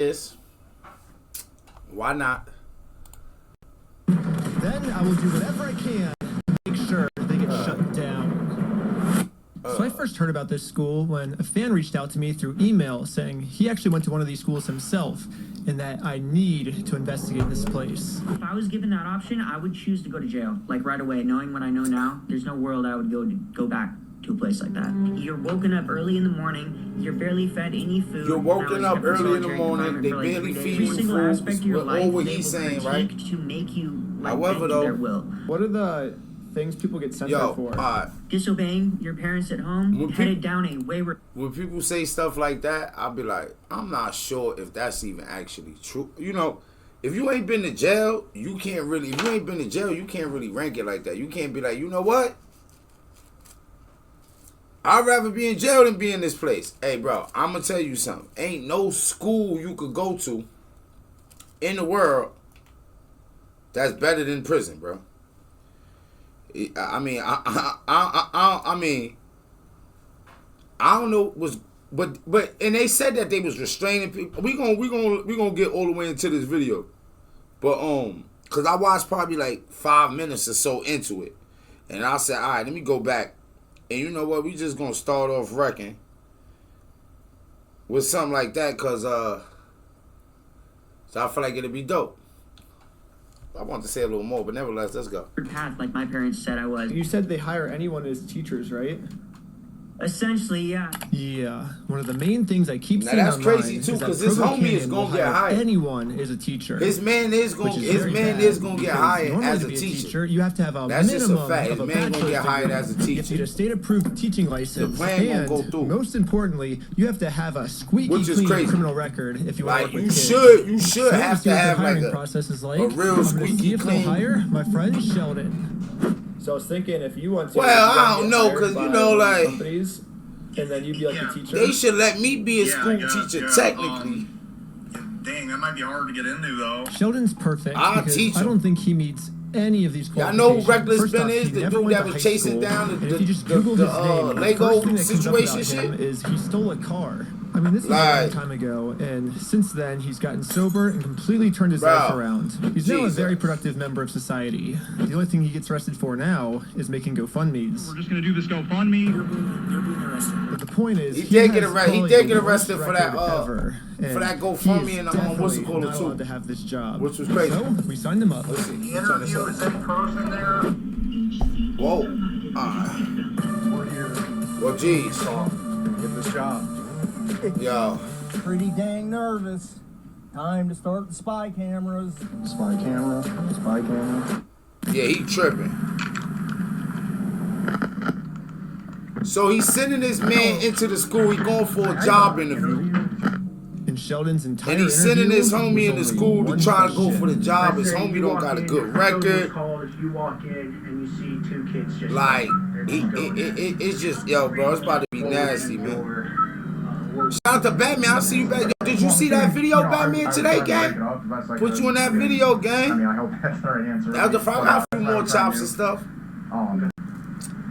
is. Why not? Then I will do whatever I can to make sure they get shut down. So I first heard about this school when a fan reached out to me through email saying he actually went to one of these schools himself and that I need to investigate this place. If I was given that option, I would choose to go to jail, like right away. Knowing what I know now, there's no world I would go back to a place like that. You're woken up early in the morning, you're barely fed any food. You're woken up early in the morning, they barely feed you food, with all what he's saying, right? To make you however, though, their will. What are the things people get censored for? Disobeying your parents at home, headed down a wayward... When people say stuff like that, I'll be like, I'm not sure if that's even actually true. You know, if you ain't been to jail, you can't really... If you ain't been to jail, you can't really rank it like that. You can't be like, you know what? I'd rather be in jail than be in this place. Hey, bro, I'm going to tell you something. Ain't no school you could go to in the world that's better than prison, bro. I mean, I mean, I don't know but and they said that they was restraining people. We gonna get all the way into this video, but cause I watched probably like 5 minutes or so into it, and I said, all right, let me go back, and you know what? We just gonna start off wrecking with something like that, cause so I feel like it'll be dope. I want to say a little more, but nevertheless, let's go. Path, like my parents said I was. You said they hire anyone as teachers, right? Essentially, yeah. Yeah. One of the main things I keep now seeing that's online crazy too, because his homie is gonna get hired. Anyone is a teacher. His man is gonna get hired as a teacher. You have to have a that's minimum just a fact. His man gonna get hired as a teacher. You have to get a state-approved teaching license. The plan and gonna go through. Most importantly, you have to have a squeaky clean criminal record if you want to work with kids. You should have to have like a real squeaky clean. Hire my friend Sheldon. So I was thinking if you want to. Well, I don't know, cause you know, like. Companies, and then you'd be like the teacher. They should let me be a school teacher, technically. Dang, that might be hard to get into, though. Sheldon's perfect. I'll teach him. I don't think he meets any of these qualifications. I know who Reckless Ben off, is, the dude that was chasing down the Lego situation shit. Is he stole a car. I mean, this is a long time ago, and since then, he's gotten sober and completely turned his life around. He's now a very productive member of society. The only thing he gets arrested for now is making GoFundMes. We're just going to do this GoFundMe. You're being arrested. But the point is, he did get arrested for that GoFundMe and what's it called not allowed to have this job. Which was crazy. So we signed him up. The interview is in person there. Whoa. We're here. Well, geez. Get this job. Yo. Pretty dang nervous. Time to start the spy cameras. Spy camera. Yeah, he tripping. So he's sending this man into the school. He going for a job interview. And Sheldon's entire and he's sending his homie into school to try to go for the job. His homie don't got a good record. You walk in and you see two kids just like, it's just, yo, bro, it's about to be nasty, man. Shout out to Batman. I see you back. Did you see that video, Batman, today, gang? Put you in that video, gang. I mean, I hope that's the right answer. That was the I got a few more chops and stuff.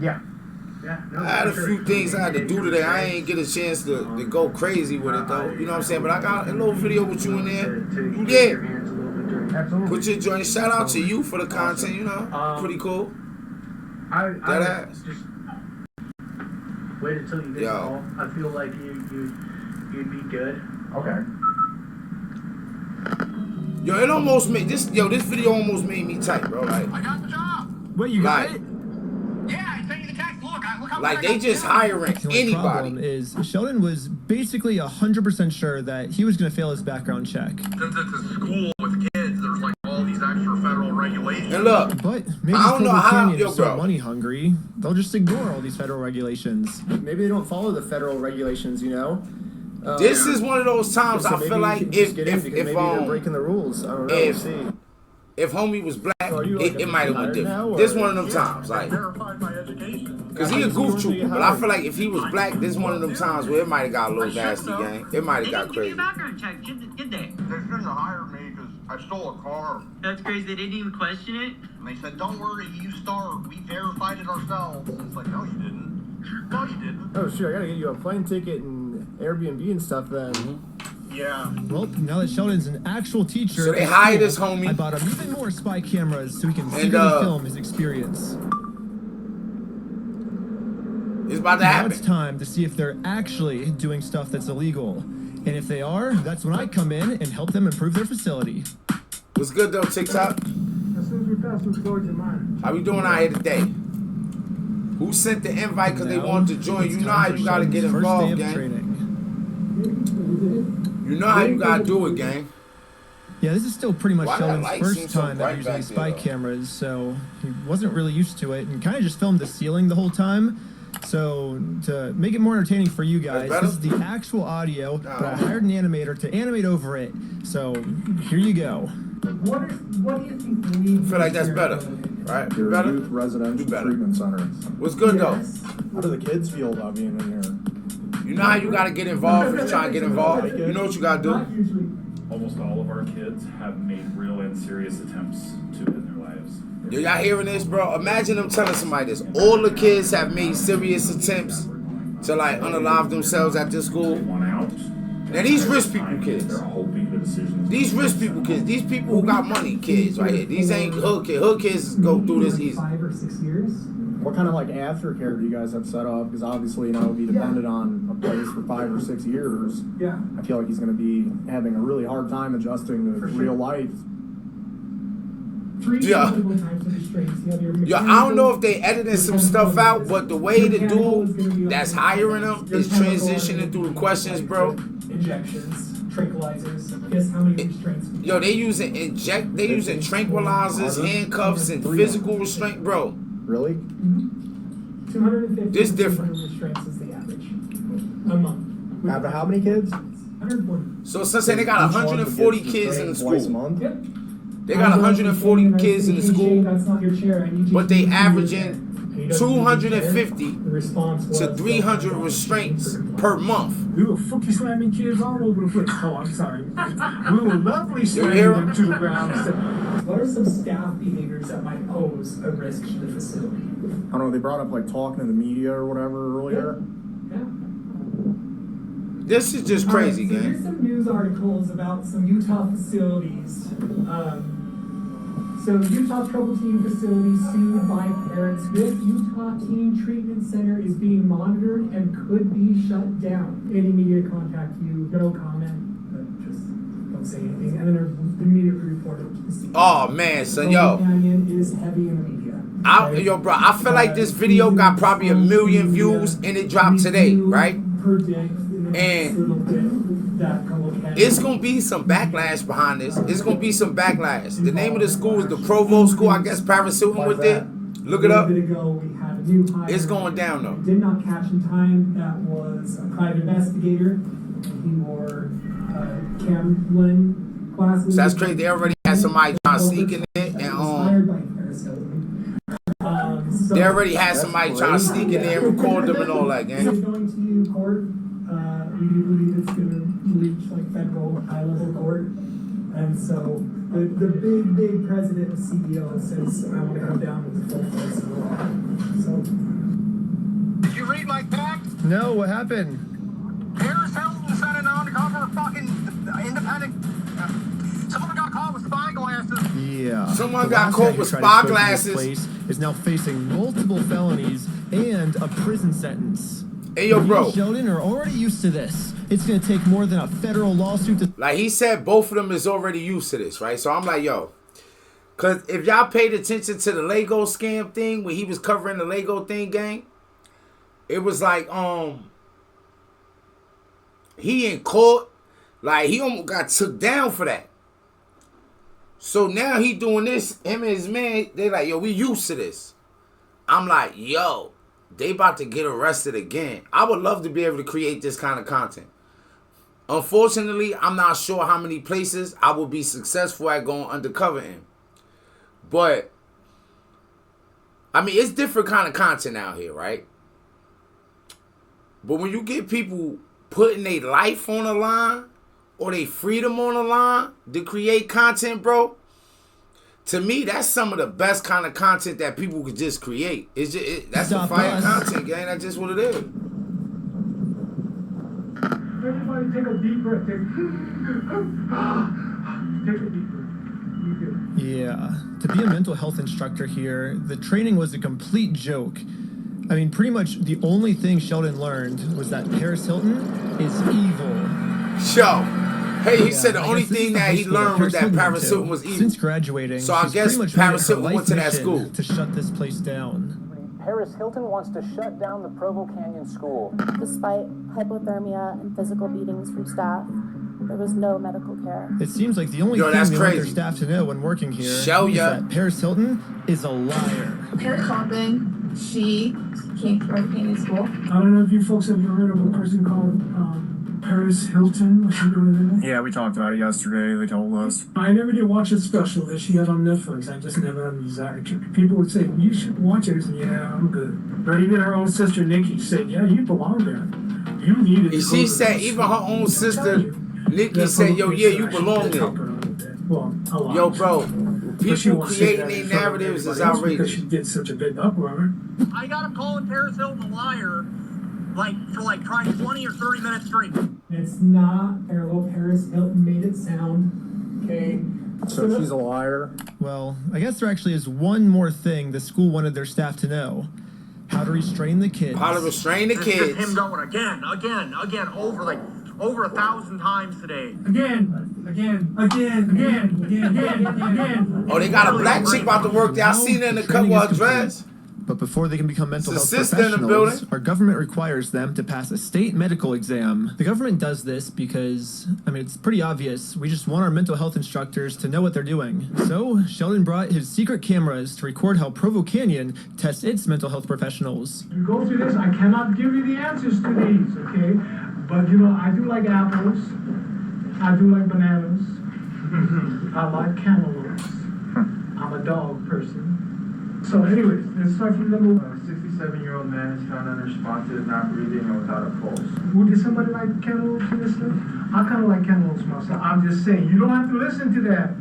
Yeah. I had a few things I had to do today. I ain't get a chance to go crazy with it, though. You know what I'm saying? But I got a little video with you in there. You did. Absolutely. Put your joint. Shout out to you for the content, you know. Pretty cool. That ass. Just wait until you get the ball. I feel like you'd be good. Okay. Yo, it almost made this. Yo, this video almost made me tight, bro. Like, I got the job. Wait, you got it? Yeah, I sent you the text. Look how like they just hiring anybody. The problem is Sheldon was basically 100% sure that he was going to fail his background check. Since it's a school with kids, there's like all these extra federal regulations. And look, but maybe I don't know Provo how, Canyon is so bro. money hungry, they'll just ignore all these federal regulations. Maybe they don't follow the federal regulations, you know. This is one of those times so I feel like if maybe they're breaking the rules. I don't know. We'll see. If homie was black, like it might have went different. now, This one of them times, like, Verified my education. cause he a goof trooper, but I feel like if he was black, this one of them times where it might have got a little nasty, gang. It might have got crazy. They didn't give you a background check, did they? They shouldn't have hired me because I stole a car. That's crazy. They didn't even question it. And they said, don't worry, you start. We verified it ourselves. And it's like, no, you didn't. No, you didn't. Oh, sure. I got to get you a plane ticket and Airbnb and stuff then. Yeah. Well, now that Sheldon's an actual teacher, So they at hired school, this homie. I bought him even more spy cameras so he can And, secretly film his experience. It's about to Now happen. it's time to see if they're actually doing stuff that's illegal. And if they are, that's when I come in and help them improve their facility. What's good though, TikTok? As soon as we pass through Georgia line. How we doing out here today? Who sent the invite because they Now, wanted to join? it's You know time how for you gotta get Sheldon's first day involved, of gang. training. You know how you gotta do it, gang. Yeah, this is still pretty much Why that Sheldon's light seem first so time bright ever using back spy there, though? cameras, so he wasn't really used to it and kind of just filmed the ceiling the whole time. So to make it more entertaining for you guys, better? this is the actual audio, but I hired an animator to animate over it. So here you go. What do you think we need? I feel like that's better, right? Your Better? youth residential Do better. treatment center. What's good though? Yes. How do the kids feel about being in here? You know how you gotta get involved if you try to get involved? You know what you gotta do? Not usually. Almost all of our kids have made real and serious attempts to end their lives. Yo, y'all hearing this, bro? Imagine them telling somebody this. All the kids have made serious attempts to like unalive themselves at this They school. want out. Now these rich people kids. They're hoping the decision is These rich people kids. These people who got money kids right here. These ain't hood kids. Hood kids go through this easy. 5 or 6 years. What kind of like aftercare do you guys have set up? Because obviously, you know, if he depended on a place for 5 or 6 years, Yeah. I feel like he's going to be having a really hard time adjusting to For sure. real life. 3 Yeah. multiple types of restraints. You have your Yo, I don't know if they edited some stuff out, but the way the dude that's hiring them is transitioning through the questions, bro. Injections, tranquilizers. Guess how many restraints? Yo, they using tranquilizers, handcuffs, and physical restraint, bro. Really? 250 This different. restraints is the average. A month. Out of how many kids? 140. So since they got Each one 140 gets kids in the restrained twice a school, month? Yep. they got 140 kids in the school, That's not your chair. I need you but to they use your averaging chair. He doesn't use your 250 chair. The response was to 300 restraints per month. We were fucking slamming kids all over the place. Oh, I'm sorry. We were lovely hear slamming him? them to the ground. What are some staff behaviors that might pose a risk to the facility? I don't know, they brought up like talking to the media or whatever earlier. Yeah. This is just crazy, All right, so here's gang. some news articles about some Utah facilities. So Utah Trouble Teen facility sued by parents. This Utah Teen Treatment Center is being monitored and could be shut down. Any media contact you, no comment, but just don't say anything. And then there's immediately reported. Oh man, son, Provo yo, Canyon is heavy in the media. yo, bro, I feel like this video got probably 1 million views and it dropped today, right? It's gonna be some backlash behind this. It's gonna be some backlash. The name of the school is the Provo School. I guess Paris Hilton with it. Look it up. It's going down though. Did not catch in time. That was a private investigator. He wore Camlin glasses. So that's crazy. They already had somebody trying to sneak in there, and Inspired by Paris Hilton. So they already had somebody trying to sneak in there and record them and all that, It's gang. going to court. We do believe it's going to reach like federal high-level court. And so the big president and CEO says, I want to come down with the full force of the law. So Did you read my text? No, what happened? Paris Hilton sent an undercover fucking independent. Someone got caught with spy glasses. Yeah. Someone The got last caught guy who with tried to spy expose this glasses. place is now facing multiple felonies and a prison sentence. Hey, yo, bro. You and Sheldon are already used to this. It's going to take more than a federal lawsuit to... Like he said, both of them is already used to this, right? So I'm like, yo, because if y'all paid attention to the Lego scam thing when he was covering the Lego thing, gang, it was like, he in court, like he almost got took down for that. So now he doing this, him and his man, they like, yo, we used to this. I'm like, yo, they about to get arrested again. I would love to be able to create this kind of content. Unfortunately, I'm not sure how many places I will be successful at going undercover in. But, I mean, it's different kind of content out here, right? But when you get people putting their life on the line or their freedom on the line to create content, bro, to me, that's some of the best kind of content that people could just create. It's just, that's the Stop fire us. content, gang. That's just what it is. Everybody Everybody take a deep breath. Take a deep breath. Yeah, to be a mental health instructor here, the training was a complete joke. I mean, pretty much the only thing Sheldon learned was that Paris Hilton is evil. Yo, hey, he Yeah, said the I only guess this thing is the that high he school learned was that went Paris to. Hilton was evil. Since graduating, So I she's guess pretty much Paris made it her Hilton went to life that mission school. to shut this place down. Paris Hilton wants to shut down the Provo Canyon School. Despite hypothermia and physical beatings from staff, there was no medical care. It seems like the only thing that's they want their crazy. staff to know when working here is ya. that Paris Hilton is a liar. Paris Hilton, she came to Provo Canyon School. I don't know if you folks have ever heard of a person called Paris Hilton or something like that. Yeah, we talked about it yesterday. They told us. I never did watch a special that she had on Netflix. I just never had a desire to. People would say, you should watch it. I said, yeah, I'm good. But even her own sister, Nikki, said, yeah, you belong there. You needed to She said even her own sister, Nikki, said, yo, yeah, you belong there. Well, a lot. Yo, bro, But she people won't say creating that in their front of narratives is everybody else because outrageous. she did such a big uproar. I got him calling Paris Hilton a liar, for trying 20 or 30 minutes straight. It's not parallel. Paris Hilton made it sound. Okay. So she's a liar. Well, I guess there actually is one more thing the school wanted their staff to know. How to restrain the kids. How to restrain the It's just kids. him going again, over 1,000 times today. Again. Oh, they got a black chick about to work there. I seen her in a couple of dress. But before they can become mental health It's a sister in the professionals, building. our government requires them to pass a state medical exam. The government does this because, I mean, it's pretty obvious. We just want our mental health instructors to know what they're doing. So, Sheldon brought his secret cameras to record how Provo Canyon tests its mental health professionals. You go through this, I cannot give you the answers to these, okay? But I do like apples. I do like bananas. I like cantaloupes. I'm a dog person. So anyways, let's start from number one. 67-year-old man is found unresponsive, not breathing, and without a pulse. Would somebody like cantaloupes in this stuff? I kind of like cantaloupes myself. I'm just saying, you don't have to listen to that.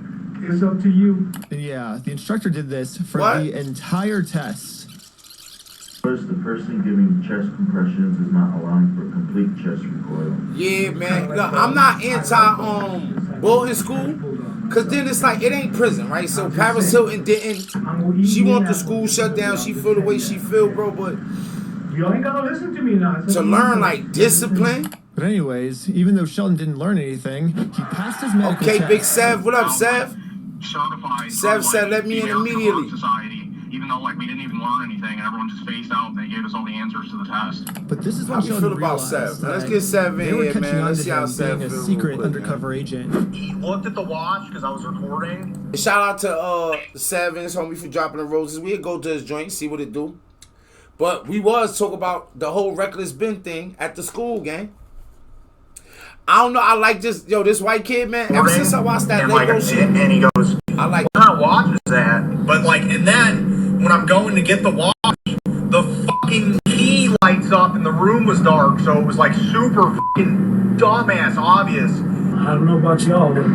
It's up to you. And yeah, the instructor did this for What? the entire test. First, the person giving chest compressions is not allowing for complete chest recoil. Yeah, man. Look, I'm not anti boarding school, cause then it's like it ain't prison, right? So Paris Hilton didn't. She want the school shut down. She feel the way she feel, bro. But You ain't gotta listen to me now. to learn like discipline. But anyways, even though Sheldon didn't learn anything, he passed his medical Okay, test. Big Sev. What up, Sev? Certified. Sev said, "Let me in immediately." Society, even though we didn't even learn anything and everyone just phased out and they gave us all the answers to the test. But this is How when you feel Sheldon about realized Sev? Now, let's that get Sev in they were here, catching man. on Let's to see how him Sev being a feel real secret quick, undercover agent. He looked at the watch because I was recording. Shout out to Sev and his homie for dropping the roses. We'd go to his joint, see what it do. But we was talk about the whole reckless bin thing at the school, gang. I don't know. I like this white kid, man. Ever since I watched that Lego shit, and he goes, I like. what kind of watch is that? But and then when I'm going to get the watch, the fucking key lights up and the room was dark, so it was super fucking dumbass obvious. I don't know about y'all, but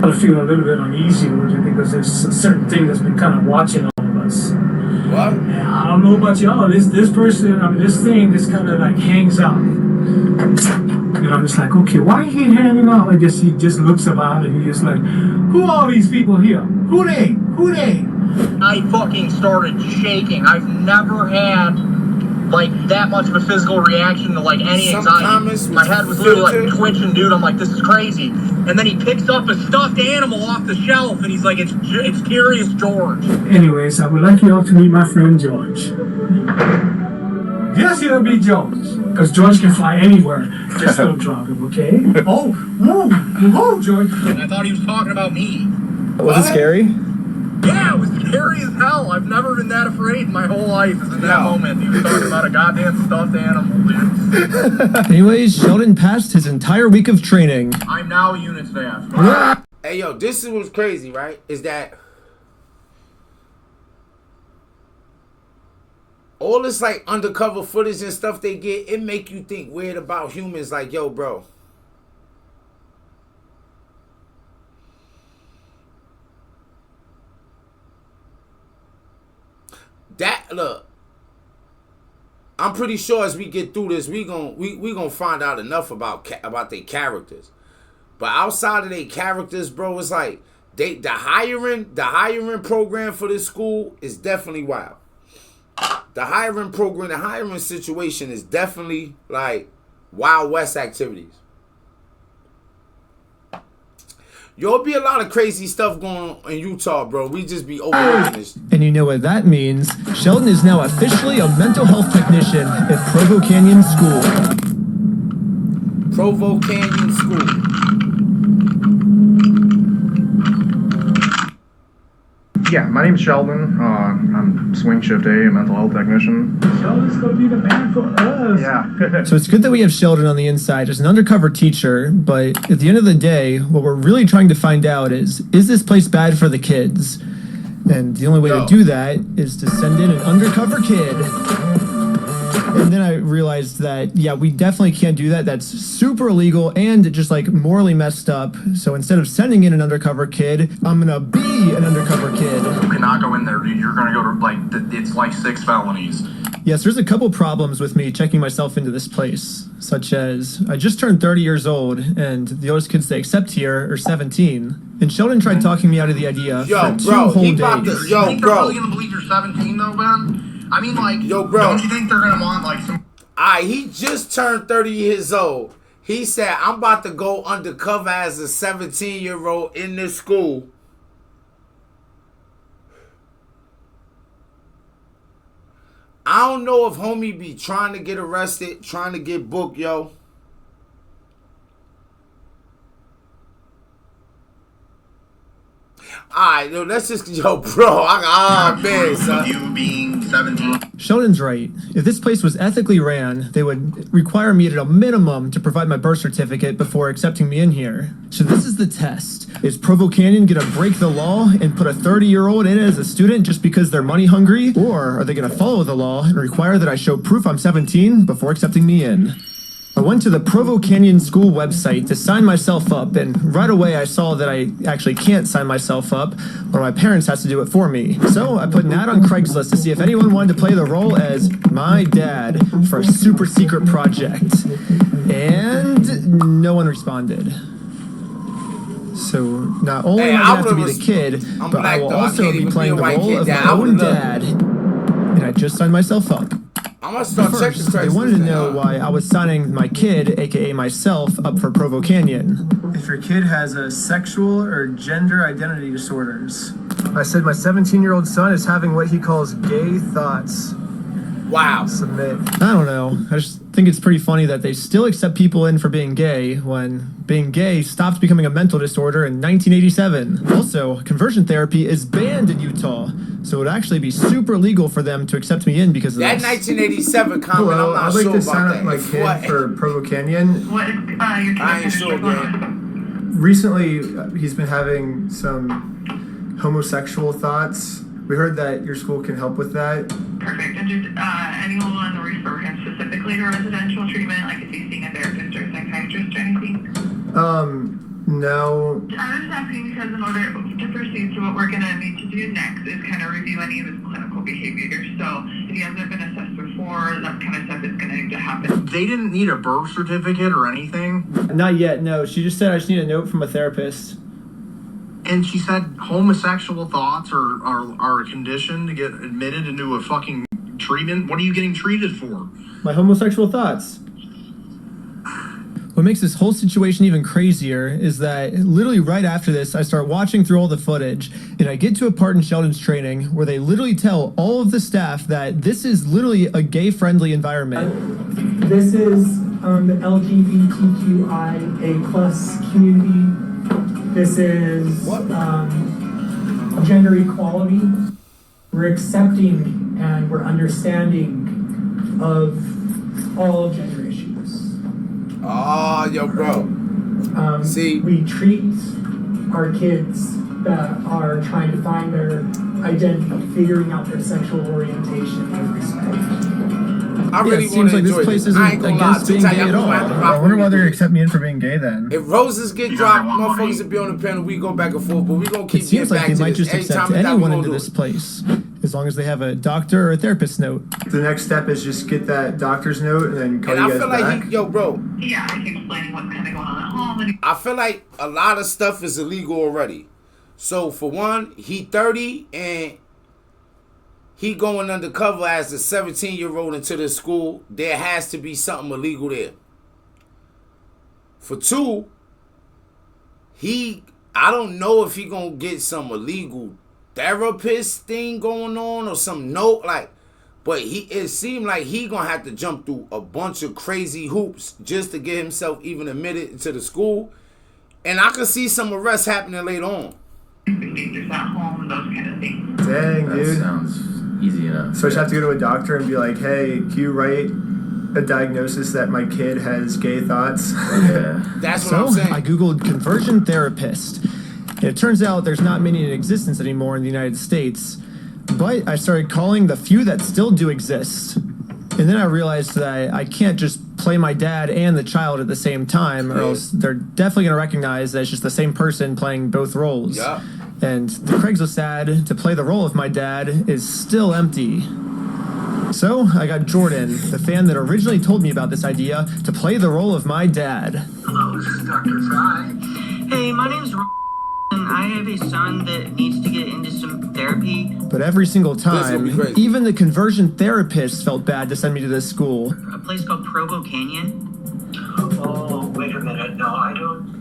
I feel a little bit uneasy with you because there's a certain thing that's been kind of watching all of us. What? And I don't know about y'all. This person, this thing, this kind of hangs out. And I'm just like, okay, why is he hanging out like this? He just looks about and he's just like, who are all these people here? Who they? I fucking started shaking. I've never had that much of a physical reaction to any anxiety. My head was literally twitching, dude. I'm like, this is crazy. And then he picks up a stuffed animal off the shelf and he's like, it's Curious George. Anyways, I would like you all to meet my friend George. Yes, he'll be George, because George can fly anywhere. Just don't drop him, okay? Oh, George. And I thought he was talking about me. Was it scary? Yeah, it was scary as hell. I've never been that afraid in my whole life as in that moment. He was talking about a goddamn stuffed animal, dude. Anyways, Sheldon passed his entire week of training. I'm now a unit staff. Hey, yo, this is what's crazy, right? Is that all this undercover footage and stuff they get, it make you think weird about humans. Like, yo, bro. Look, I I'm pretty sure as we get through this, we gonna find out enough about their characters. But outside of their characters, bro, it's like the hiring program for this school is definitely wild. The hiring situation is definitely like Wild West activities. You'll be a lot of crazy stuff going on in Utah, bro. We just be overlooking this. And you know what that means. Sheldon is now officially a mental health technician at Provo Canyon School. Provo Canyon School. Yeah, my name's Sheldon. I'm swing shift A, a mental health technician. Sheldon's gonna be the man for us. Yeah. So it's good that we have Sheldon on the inside as an undercover teacher, but at the end of the day, what we're really trying to find out is this place bad for the kids? And the only way to do that is to send in an undercover kid. And then I realized that, yeah, we definitely can't do that. That's super illegal and just like morally messed up. So instead of sending in an undercover kid, I'm gonna be an undercover kid. You cannot go in there, dude. You're gonna go to like, it's like 6 felonies. Yes, there's a couple problems with me checking myself into this place, such as I just turned 30 years old, and the oldest kids they accept here are 17. And Sheldon tried talking me out of the idea for 2 whole days. You think they're really gonna believe you're 17 though, Ben? I mean, like, don't you think they're gonna want like some? He just turned 30 years old. He said, I'm about to go undercover as a 17-year-old in this school. I don't know if homie be trying to get arrested, trying to get booked, yo. Alright, yo, let's just, yo, bro, man, son. You being 17. Sheldon's right. If this place was ethically ran, they would require me at a minimum to provide my birth certificate before accepting me in here. So this is the test. Is Provo Canyon gonna break the law and put a 30-year-old in as a student just because they're money hungry? Or are they gonna follow the law and require that I show proof I'm 17 before accepting me in? I went to the Provo Canyon School website to sign myself up, and right away I saw that I actually can't sign myself up, or my parents has to do it for me. So I put an ad on Craigslist to see if anyone wanted to play the role as my dad for a super secret project. And no one responded. So not only am I going to have to be the kid, but I will also be playing the role of my own dad. And I just signed myself up. I'm gonna start checking Craigslist. They wanted to know why I was signing my kid, aka myself, up for Provo Canyon. If your kid has a sexual or gender identity disorders. I said my 17-year-old son is having what he calls gay thoughts. Wow. Submit. I don't know. I just think it's pretty funny that they still accept people in for being gay when being gay stopped becoming a mental disorder in 1987. Also, conversion therapy is banned in Utah, so it would actually be super legal for them to accept me in because of that this. 1987 comment, Hello, I'm not I'd like sure to about sign that. up my kid for Provo Canyon. What is your I ain't sure, man. Recently, he's been having some homosexual thoughts. We heard that your school can help with that. Perfect. And just anyone refer him specifically to residential treatment, like is he seeing a therapist or a psychiatrist or anything? No. I was just asking because in order to proceed to what we're going to need to do next is kind of review any of his clinical behavior. So if he hasn't been assessed before, that kind of stuff is going to need to happen. They didn't need a birth certificate or anything? Not yet, no. She just said I just need a note from a therapist. And she said homosexual thoughts are a condition to get admitted into a fucking treatment? What are you getting treated for? My homosexual thoughts. What makes this whole situation even crazier is that literally right after this, I start watching through all the footage, and I get to a part in Sheldon's training where they literally tell all of the staff that this is literally a gay-friendly environment. This is the LGBTQIA plus community. This is gender equality. We're accepting and we're understanding of all gender issues. Oh, yo, bro. See, we treat our kids that are trying to find their identity, figuring out their sexual orientation with respect. I really seems like this place isn't against being gay at all. I wonder why they accept me in for being gay then. If roses get dropped, motherfuckers will be on the panel. We go back and forth, but we gonna keep. It seems like they might just accept anyone into this place. as long as they have a doctor or a therapist note. The next step is just get that doctor's note and then call you guys back. I feel like bro. Yeah, I keep explaining what's kind of going on at home. And I feel like a lot of stuff is illegal already. So for one, he 30 and he going undercover as a 17-year-old into the school. There has to be something illegal there. For two, I don't know if he gonna get some illegal therapist thing going on or some note, like, but it seemed like he gonna have to jump through a bunch of crazy hoops just to get himself even admitted into the school. And I could see some arrests happening later on. Behaviors at home, those kind of things. Dang, dude. That sounds easy enough. So I just have to go to a doctor and be like, hey, can you write a diagnosis that my kid has gay thoughts? Yeah. That's what I'm saying. I Googled conversion therapist. And it turns out there's not many in existence anymore in the United States. But I started calling the few that still do exist. And then I realized that I can't just play my dad and the child at the same time, or else they're definitely going to recognize that it's just the same person playing both roles. Yeah. And the Craigslist ad to play the role of my dad is still empty. So I got Jordan, the fan that originally told me about this idea, to play the role of my dad. Hello, this is Dr. Fry. Hey, my name's and I have a son that needs to get into some therapy. But every single time, even the conversion therapist felt bad to send me to this school. A place called Provo Canyon. Oh, wait a minute. No, I don't.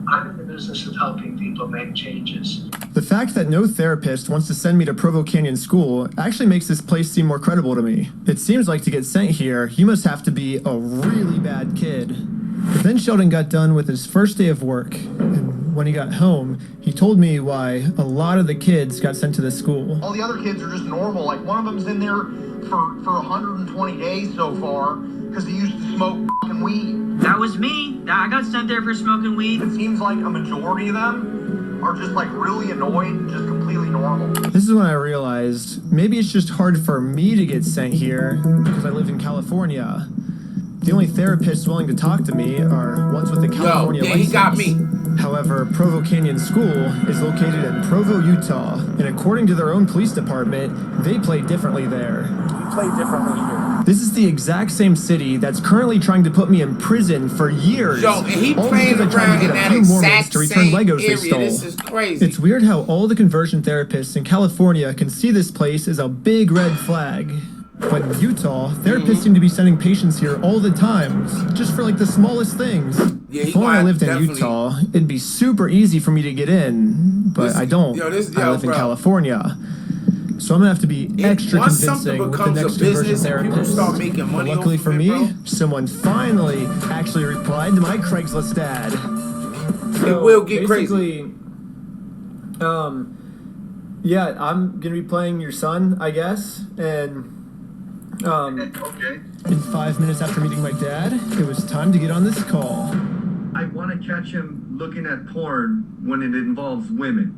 I'm in the business of helping people make changes. The fact that no therapist wants to send me to Provo Canyon School actually makes this place seem more credible to me. It seems like to get sent here, you must have to be a really bad kid. But then Sheldon got done with his first day of work, and when he got home, he told me why a lot of the kids got sent to this school. All the other kids are just normal. Like, one of them's in there for 120 days so far because he used to smoke fucking weed. That was me. I got sent there for smoking weed. It seems like a majority of them are just like really annoyed and just completely normal. This is when I realized maybe it's just hard for me to get sent here because I live in California. The only therapists willing to talk to me are ones with the California license. He got me. However, Provo Canyon School is located in Provo, Utah, and according to their own police department, they play differently there. You play differently here. This is the exact same city that's currently trying to put me in prison for years. Yo, and he all playing because I tried around to in get a that few Mormons exact to return same Legos they area. stole. This is crazy. It's weird how all the conversion therapists in California can see this place as a big red flag. But in Utah, therapists seem to be sending patients here all the time, just for like the smallest things. Yeah, if only I lived in Utah, it'd be super easy for me to get in, but I don't. I live in California. So I'm gonna have to be extra convincing with the next conversion therapist. Start making money. Luckily for me, someone finally actually replied to my Craigslist ad. It will get crazy. Yeah, I'm gonna be playing your son, I guess, and Okay. in 5 minutes after meeting my dad, it was time to get on this call. I want to catch him looking at porn when it involves women.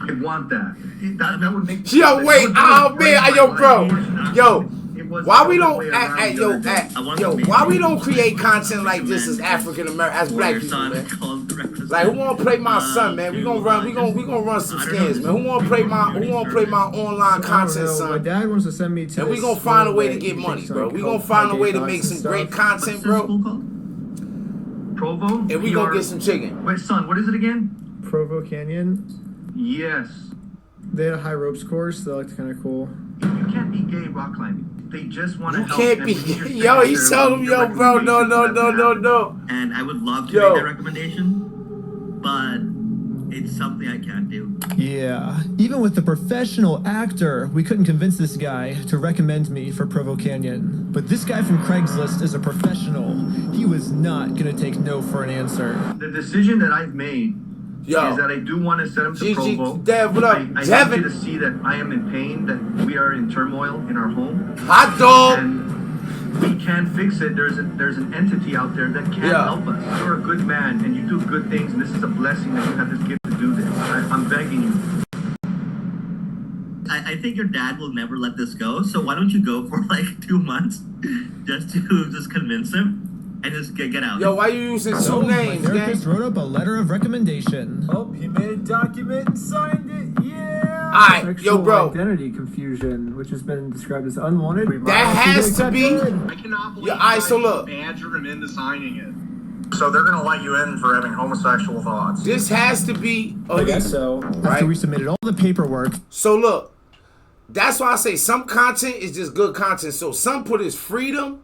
I want that. That would make. Yo, wait, oh man, yo, bro, yo, why we don't, why we don't create content like this as African American, as black people, man? Like, who wanna play my son, man? We gonna run some scams, man. Who wanna play my online content, son? My dad wants to send me to. And we gonna find a way to get money, bro. We gonna find a way to make some great content, bro. Provo. And we gonna get some chicken. Wait, son, what is it again? Provo Canyon. Yes. They had a high ropes course. That looked kind of cool. You can't be gay rock climbing. They just want to help. You can't be. Yo, he told him, yo, bro, no. And I would love to make that recommendation, but it's something I can't do. Yeah, even with the professional actor, we couldn't convince this guy to recommend me for Provo Canyon. But this guy from Craigslist is a professional. He was not gonna take no for an answer. The decision that I've made is that I do want to send him to Provo. Dad, what up? I need you to see that I am in pain, that we are in turmoil in our home. Hot dog! And we can fix it. There's an entity out there that can help us. You're a good man, and you do good things, and this is a blessing that you have this gift to do this. I'm begging you. I think your dad will never let this go, so why don't you go for like 2 months just to convince him? And just get out. Yo, why you using two names, my therapist wrote up a letter of recommendation. Oh, he made a document and signed it. Yeah. right, Sexual yo, bro. identity confusion, which has been described as unwanted. That has to be. I cannot believe So look. badgered him into signing it. So they're gonna let you in for having homosexual thoughts. This has to be illegal. I guess so. Right? After we submitted all the paperwork. So look, that's why I say some content is just good content. So some put his freedom.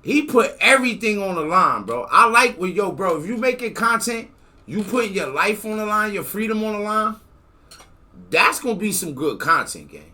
He put everything on the line, bro. I like when, yo, bro, if you making content, you putting your life on the line, your freedom on the line, that's gonna be some good content, gang.